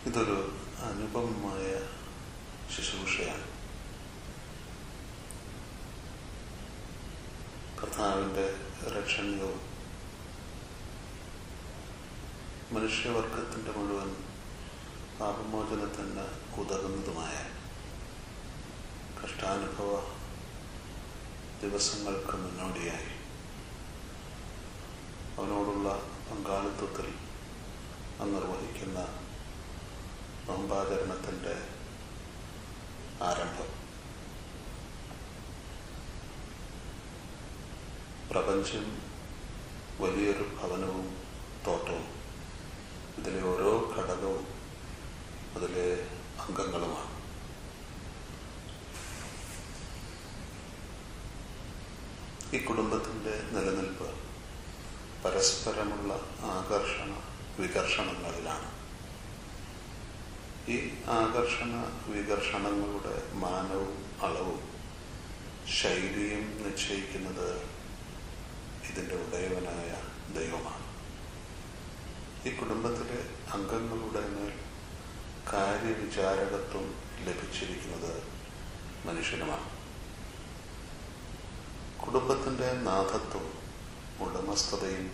ഇതൊരു അനുപമമായ ശുശ്രൂഷയാണ്. കർത്താവിൻ്റെ രക്ഷണീയവും മനുഷ്യവർഗത്തിൻ്റെ മുഴുവൻ പാപമോചനത്തിന് ഉതകുന്നതുമായ കഷ്ടാനുഭവ ദിവസങ്ങൾക്ക് മുന്നോടിയായി അവനോടുള്ള പങ്കാളിത്തത്തിൽ നിർവഹിക്കുന്ന നോമ്പാചരണത്തിൻ്റെ ആരംഭം. പ്രപഞ്ചം വലിയൊരു ഭവനവും തോട്ടവും, ഇതിലെ ഓരോ ഘടകവും അതിലെ അംഗങ്ങളുമാണ്. ഈ കുടുംബത്തിൻ്റെ നിലനിൽപ്പ് പരസ്പരമുള്ള ആകർഷണ വികർഷണങ്ങളിലാണ്. ഈ ആകർഷണ വികർഷണങ്ങളുടെ മാനവും അളവും ശൈലിയും നിശ്ചയിക്കുന്നത് ഇതിൻ്റെ ഉടയവനായ ദൈവമാണ്. ഈ കുടുംബത്തിലെ അംഗങ്ങളുടെ മേൽ കാര്യവിചാരകത്വം ലഭിച്ചിരിക്കുന്നത് മനുഷ്യനുമാണ്. കുടുംബത്തിൻ്റെ നാഥത്വം ഉടമസ്ഥതയും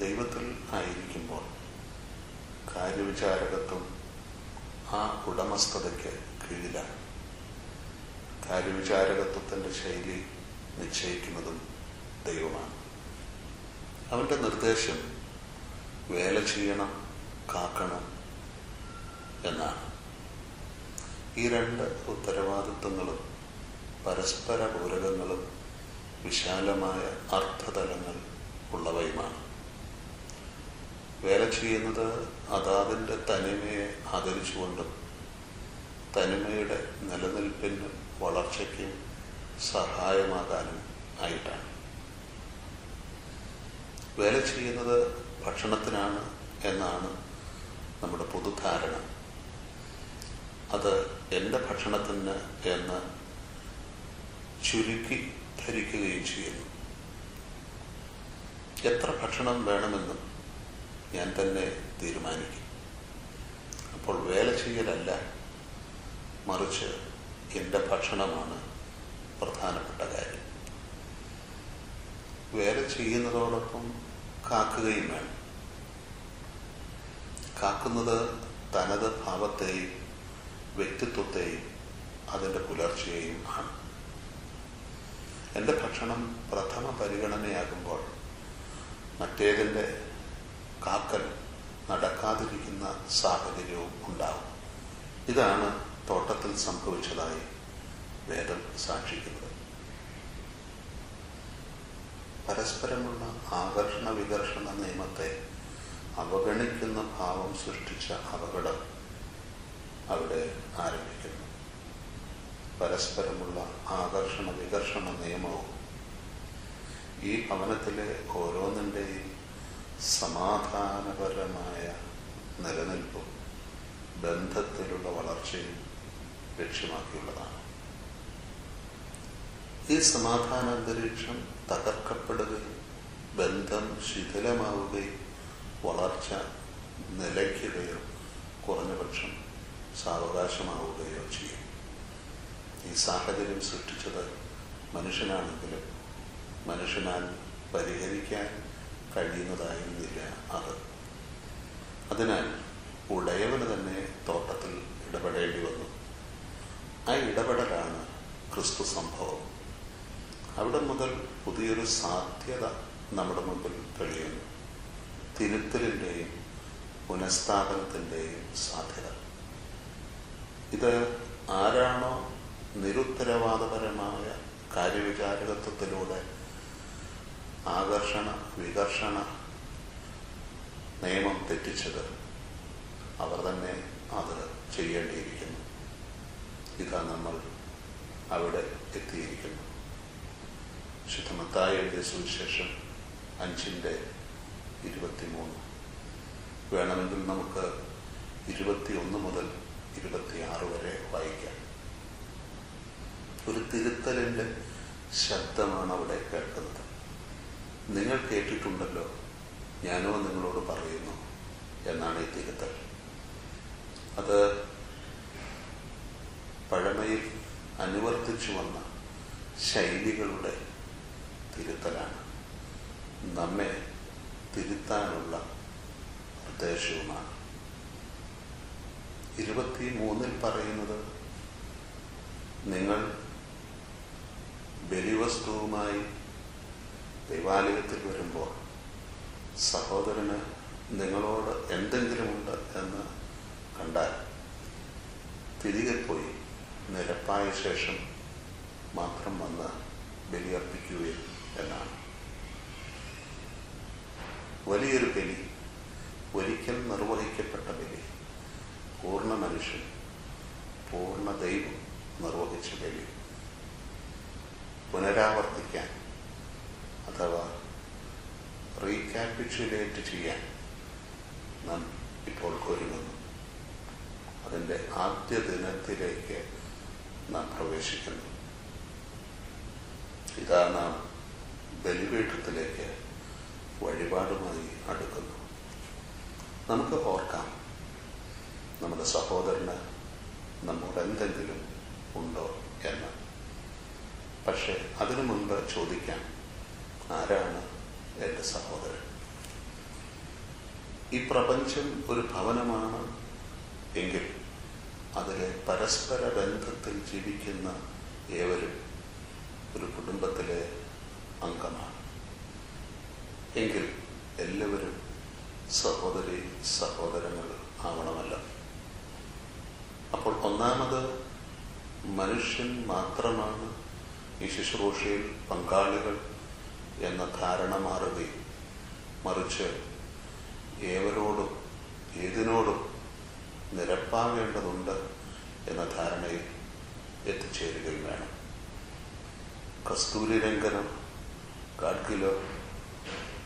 ദൈവത്തിൽ ആയിരിക്കുമ്പോൾ കാര്യവിചാരകത്വം ആ ഉടമസ്ഥതയ്ക്ക് കീഴിലാണ്. കാര്യവിചാരകത്വത്തിൻ്റെ ശൈലി നിശ്ചയിക്കുന്നതും ദൈവമാണ്. അവൻ്റെ നിർദ്ദേശം വേല ചെയ്യണം, കാക്കണം എന്നാണ്. ഈ രണ്ട് ഉത്തരവാദിത്വങ്ങളും പരസ്പര പൂരകങ്ങളും വിശാലമായ അർത്ഥതലങ്ങൾ ഉള്ളവയുമാണ്. വേല ചെയ്യുന്നത് അതാതിൻ്റെ തനിമയെ ആദരിച്ചുകൊണ്ടും തനിമയുടെ നിലനിൽപ്പിനും വളർച്ചയ്ക്കും സഹായമാകാനും ആയിട്ടാണ്. വേല ചെയ്യുന്നത് ഭക്ഷണത്തിനാണ് എന്നാണ് നമ്മുടെ പൊതുധാരണ. അത് എൻ്റെ ഭക്ഷണത്തിന് എന്ന് ചുരുക്കി ധരിക്കുകയും ചെയ്യുന്നു. എത്ര ഭക്ഷണം വേണമെന്നും ഞാൻ തന്നെ തീരുമാനിക്കും. അപ്പോൾ വേല ചെയ്യലല്ല, മറിച്ച് എൻ്റെ ഭക്ഷണമാണ് പ്രധാനപ്പെട്ട കാര്യം. വേല ചെയ്യുന്നതോടൊപ്പം കാക്കുകയും വേണം. കാക്കുന്നത് തനത് ഭാവത്തെയും വ്യക്തിത്വത്തെയും അതിൻ്റെ പുലർച്ചയെയും ആണ്. എൻ്റെ ഭക്ഷണം പ്രഥമ പരിഗണനയാകുമ്പോൾ മറ്റേതിൻ്റെ കാക്കൽ നടക്കാതിരിക്കുന്ന സാഹചര്യവും ഉണ്ടാവും. ഇതാണ് തോട്ടത്തിൽ സംഭവിച്ചതായി വേദം സാക്ഷിക്കുന്നത്. പരസ്പരമുള്ള ആകർഷണ വികർഷണ നിയമത്തെ അവഗണിക്കുന്ന ഭാവം സൃഷ്ടിച്ച അപകടം അവിടെ ആരംഭിക്കുന്നു. പരസ്പരമുള്ള ആകർഷണ വികർഷണ നിയമവും ഈ ഭവനത്തിലെ ഓരോന്നിൻ്റെയും സമാധാനപരമായ നിലനിൽപ്പും ബന്ധത്തിലുള്ള വളർച്ചയും ലക്ഷ്യമാക്കിയുള്ളതാണ്. ഈ സമാധാന അന്തരീക്ഷം തകർക്കപ്പെടുകയും ബന്ധം ശിഥിലമാവുകയും വളർച്ച നിലയ്ക്കുകയോ കുറഞ്ഞപക്ഷം സാവകാശമാവുകയോ ചെയ്യും. ഈ സാഹചര്യം സൃഷ്ടിച്ചത് മനുഷ്യനാണെങ്കിലും മനുഷ്യനാൽ പരിഹരിക്കാൻ കഴിയുന്നതായിരുന്നില്ല അത്. അതിനാൽ ഉടയവന് തന്നെ തോട്ടത്തിൽ ഇടപെടേണ്ടി വന്നു. ആ ഇടപെടലാണ് ക്രിസ്തു സംഭവം. അവിടെ മുതൽ പുതിയൊരു സാധ്യത നമ്മുടെ മുമ്പിൽ തെളിയുന്നു. തിരുത്തലിൻ്റെയും പുനഃസ്ഥാപനത്തിൻ്റെയും സാധ്യത. ഇത് ആരാണോ നിരുത്തരവാദപരമായ കാര്യവിചാരകത്വത്തിലൂടെ ആകർഷണ വികർഷണ നിയമം തെറ്റിച്ചത്, അവർ തന്നെ അത് ചെയ്യേണ്ടിയിരിക്കുന്നു. ഇതാ നമ്മൾ അവിടെ എത്തിയിരിക്കുന്നു. വിശുദ്ധ മത്തായി എഴുതിയ സുവിശേഷം 5:23. വേണമെങ്കിൽ നമുക്ക് 21 മുതൽ 26 വരെ വായിക്കാം. ഒരു തിരുത്തലിൻ്റെ ശബ്ദമാണ് അവിടെ കേൾക്കുന്നത്. നിങ്ങൾ കേട്ടിട്ടുണ്ടല്ലോ, ഞാനോ നിങ്ങളോട് പറയുന്നു എന്നാണ് ഈ തിരുത്തൽ. അത് പഴമയിൽ അനുവർത്തിച്ചു വന്ന ശൈലികളുടെ തിരുത്തലാണ്, നമ്മെ തിരുത്താനുള്ള നിർദ്ദേശവുമാണ്. 23 പറയുന്നത്, നിങ്ങൾ ബലിവസ്തുവുമായി ദൈവാലയത്തിൽ വരുമ്പോൾ സഹോദരന് നിങ്ങളോട് എന്തെങ്കിലുമുണ്ട് എന്ന് കണ്ടാൽ തിരികെ പോയി നിരപ്പായ ശേഷം മാത്രം വന്ന് ബലിയർപ്പിക്കുകയും എന്നാണ്. വലിയൊരു ബലി, ഒരിക്കൽ നിർവഹിക്കപ്പെട്ട ബലി, പൂർണ്ണ മനുഷ്യൻ പൂർണ്ണ ദൈവം നിർവഹിച്ച ബലി പുനരാവർത്തിക്കാൻ അഥവാ റീക്യാപിറ്റുലേറ്റ് ചെയ്യാൻ നാം ഇപ്പോൾ ഒരുങ്ങുന്നു. അതിൻ്റെ ആദ്യ ദിനത്തിലേക്ക് നാം പ്രവേശിക്കുന്നു. ഇതാ നാം ബലിപീഠത്തിലേക്ക് വഴിപാടുമായി അടുക്കുന്നു. നമുക്ക് ഓർക്കാം, നമ്മുടെ സഹോദരന് നമ്മോട് എന്തെങ്കിലും ഉണ്ടോ എന്ന്. പക്ഷെ അതിനു മുൻപ് ചോദിക്കാം, ആരാണ് എൻ്റെ സഹോദരൻ? ഈ പ്രപഞ്ചം ഒരു ഭവനമാണ് എങ്കിൽ അതിലെ പരസ്പര ബന്ധത്തിൽ ജീവിക്കുന്ന ഏവരും ഒരു കുടുംബത്തിലെ അംഗമാണ്. എങ്കിൽ എല്ലാവരും സഹോദരി സഹോദരങ്ങൾ ആവണമല്ലോ. അപ്പോൾ ഒന്നാമത് മനുഷ്യൻ മാത്രമാണ് ഈ ശുശ്രൂഷയിൽ പങ്കാളികൾ എന്ന ധാരണ മാറുകയും മറിച്ച് ഏവരോടും ഏതിനോടും നിരപ്പാകേണ്ടതുണ്ട് എന്ന ധാരണയിൽ എത്തിച്ചേരുകയും വേണം. കസ്തൂരി രംഗനോ ഗാഡ്ഗിലോ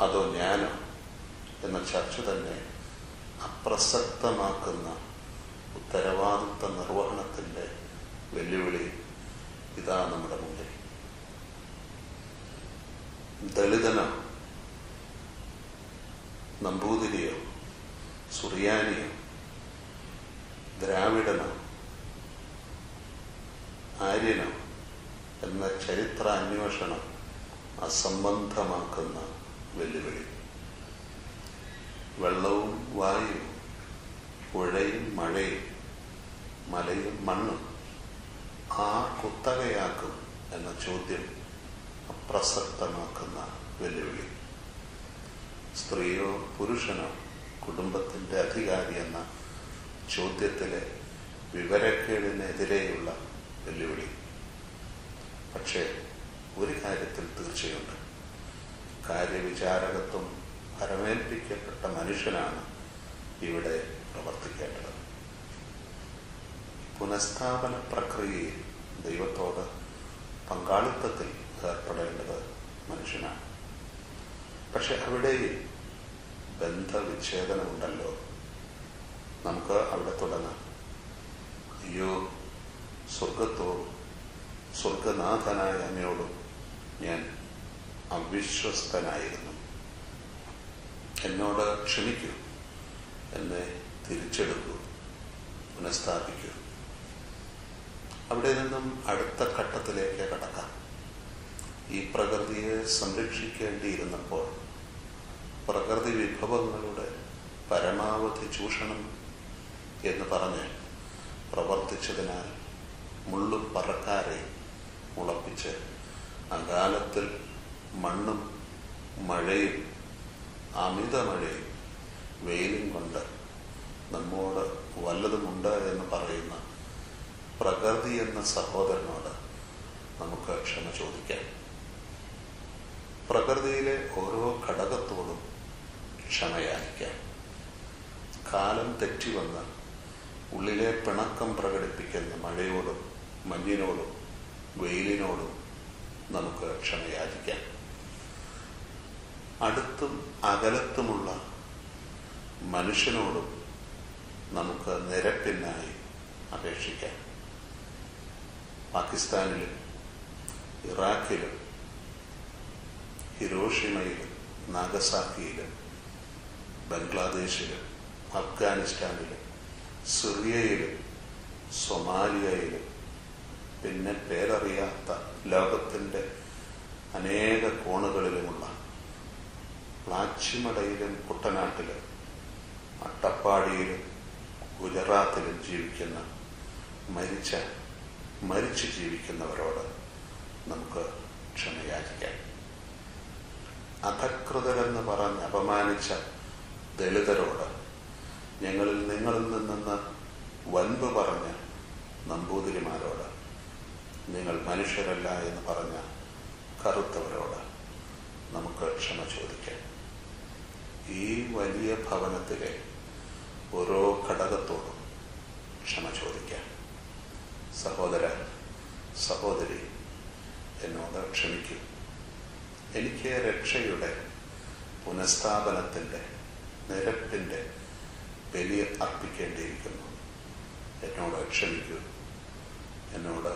അതോ ഞാനോ എന്ന ചർച്ച തന്നെ അപ്രസക്തമാക്കുന്ന ഉത്തരവാദിത്വ നിർവഹണത്തിന്റെ വെല്ലുവിളി ഇതാ നമ്മുടെ മുന്നിൽ. ദളിതനോ നമ്പൂതിരിയോ സുറിയാനിയോ ദ്രാവിഡനോ ആര്യനോ എന്ന ചരിത്ര അന്വേഷണം അസംബന്ധമാക്കുന്ന വെല്ലുവിളി. വെള്ളവും വായുവും പുഴയും മഴയും മലയും മണ്ണും കുത്തകയാക്കും എന്ന ചോദ്യം അപ്രസക്തമാക്കുന്ന വെല്ലുവിളി. സ്ത്രീയോ പുരുഷനോ കുടുംബത്തിന്റെ അധികാരി എന്ന ചോദ്യത്തിലെ വിവരക്കേടിനെതിരെയുള്ള വെല്ലുവിളി. പക്ഷേ ഒരു കാര്യത്തിൽ തീർച്ചയുണ്ട്, കാര്യവിചാരകത്വം ഭരമേൽപ്പിക്കപ്പെട്ട മനുഷ്യനാണ് ഇവിടെ പ്രവർത്തിക്കേണ്ടത്. പുനഃസ്ഥാപന പ്രക്രിയയിൽ ദൈവത്തോട് പങ്കാളിത്തത്തിൽ ഏർപ്പെടേണ്ടത് മനുഷ്യനാണ്. പക്ഷെ അവിടെയും ബന്ധവിച്ഛേദനമുണ്ടല്ലോ. നമുക്ക് അവിടെ തുടങ്ങാം. അയ്യോ, സ്വർഗത്തോടും സ്വർഗനാഥനായ അങ്ങയോടും ഞാൻ അവിശ്വസ്തനായിരുന്നു. എന്നോട് ക്ഷമിക്കൂ, എന്നെ തിരിച്ചെടുക്കൂ, പുനഃസ്ഥാപിക്കൂ. അവിടെ നിന്നും അടുത്ത ഘട്ടത്തിലേക്ക് കടക്കാം. ഈ പ്രകൃതിയെ സംരക്ഷിക്കേണ്ടിയിരുന്നപ്പോൾ പ്രകൃതി വിഭവങ്ങളുടെ പരമാവധി ചൂഷണം എന്ന് പറഞ്ഞ് പ്രവർത്തിച്ചതിനാൽ മുള്ളും പറക്കാരെ മുളപ്പിച്ച് അകാലത്തിൽ മണ്ണും മഴയും അമിതമഴയും വെയിലും കൊണ്ട് നമ്മോട് വല്ലതുമുണ്ട് എന്ന് പറയുന്ന പ്രകൃതി എന്ന സഹോദരനോട് നമുക്ക് ക്ഷമ ചോദിക്കാം. പ്രകൃതിയിലെ ഓരോ ഘടകത്തോടും ക്ഷമയായിരിക്കാം. കാലം തെറ്റിവന്ന് ഉള്ളിലെ പിണക്കം പ്രകടിപ്പിക്കുന്ന മഴയോടും മഞ്ഞിനോടും വെയിലിനോടും നമുക്ക് ക്ഷമയാചിക്കാം. അടുത്തും അകലത്തുമുള്ള മനുഷ്യനോടും നമുക്ക് നിരപ്പിനായി അപേക്ഷിക്കാം. പാകിസ്ഥാനിലും ഇറാഖിലും ഹിരോഷിമയിലും നാഗസാക്കിയിലും ബംഗ്ലാദേശിലും അഫ്ഗാനിസ്ഥാനിലും സിറിയയിലും സൊമാലിയയിലും പിന്നെ പേരറിയാത്ത ലോകത്തിൻ്റെ അനേക കോണുകളിലുമുള്ള പ്ലാച്ചിമടയിലും കുട്ടനാട്ടിലും അട്ടപ്പാടിയിലും ഗുജറാത്തിലും ജീവിക്കുന്ന മരിച്ചു ജീവിക്കുന്നവരോട് നമുക്ക് ക്ഷമയാചിക്കാം. അധകൃതരെന്ന് പറഞ്ഞ് അപമാനിച്ച ദളിതരോട്, നിങ്ങളിൽ നിന്ന് വൻപ് പറഞ്ഞ നമ്പൂതിരിമാരോട്, നിങ്ങൾ മനുഷ്യരല്ല എന്ന് പറഞ്ഞ കറുത്തവരോട് നമുക്ക് ക്ഷമ ചോദിക്കാം. ഈ വലിയ ഭവനത്തിലെ ഓരോ ഘടകത്തോടും ക്ഷമ ചോദിക്കാം. സഹോദര സഹോദരി, എന്നോട് ക്ഷമിക്കൂ. എനിക്ക് രക്ഷയുടെ പുനഃസ്ഥാപനത്തിൻ്റെ നിരപ്പിൻ്റെ ബലി അർപ്പിക്കേണ്ടിയിരിക്കുന്നു. എന്നോട് ക്ഷമിക്കൂ. എന്നോട്